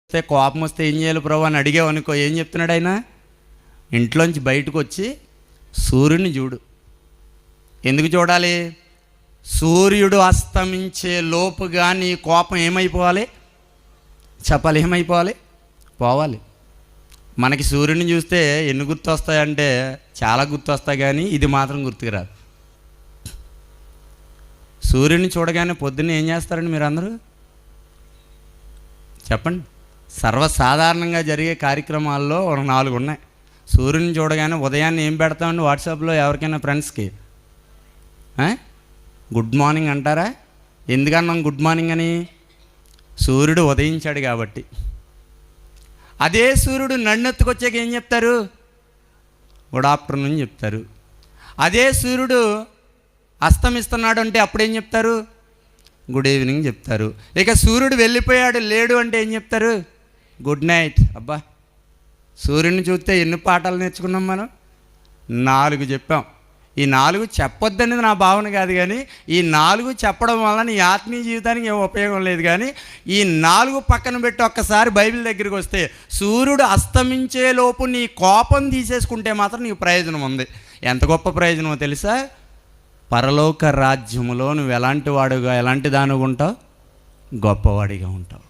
వస్తే కోపం వస్తే ఏం చేయాలి ప్రభు అని అడిగావు అనుకో, ఏం చెప్తున్నాడు ఆయన? ఇంట్లోంచి బయటకు వచ్చి సూర్యుని చూడు. ఎందుకు చూడాలి? సూర్యుడు అస్తమించే లోపుగా నీ కోపం ఏమైపోవాలి? చెప్పాలి, ఏమైపోవాలి? పోవాలి. మనకి సూర్యుని చూస్తే ఎన్ని గుర్తొస్తాయంటే చాలా గుర్తొస్తాయి, కానీ ఇది మాత్రం గుర్తుకు రాదు. సూర్యుని చూడగానే పొద్దున్న ఏం చేస్తారండి మీరందరూ? చెప్పండి. సర్వసాధారణంగా జరిగే కార్యక్రమాల్లో ఒక 4 ఉన్నాయి. సూర్యుని చూడగానే ఉదయాన్నే ఏం పెడతామండి వాట్సాప్లో ఎవరికైనా ఫ్రెండ్స్కి? గుడ్ మార్నింగ్ అంటారా? ఎందుకన్నాం గుడ్ మార్నింగ్ అని? సూర్యుడు ఉదయించాడు కాబట్టి. అదే సూర్యుడు నన్నెత్తుకొచ్చాక ఏం చెప్తారు? గుడ్ ఆఫ్టర్నూన్ చెప్తారు. అదే సూర్యుడు అస్తమిస్తున్నాడు అంటే అప్పుడేం చెప్తారు? గుడ్ ఈవినింగ్ చెప్తారు. ఇక సూర్యుడు వెళ్ళిపోయాడు లేడు అంటే ఏం చెప్తారు? Good night. అబ్బా, సూర్యుడిని చూస్తే ఎన్ని పాఠాలు నేర్చుకున్నాం మనం? 4 చెప్పాం. ఈ 4 చెప్పొద్దనేది నా భావన కాదు, కానీ ఈ 4 చెప్పడం వల్ల నీ ఆత్మీయ జీవితానికి ఏం ఉపయోగం లేదు. కానీ ఈ 4 పక్కన పెట్టి ఒక్కసారి బైబిల్ దగ్గరికి వస్తే, సూర్యుడు అస్తమించే లోపు నీ కోపం తీసేసుకుంటే మాత్రం నీకు ప్రయోజనం ఉంది. ఎంత గొప్ప ప్రయోజనమో తెలుసా? పరలోక రాజ్యములో నువ్వు ఎలాంటి వాడుగా, ఎలాంటి దానిగా ఉంటావు? గొప్పవాడిగా ఉంటావు.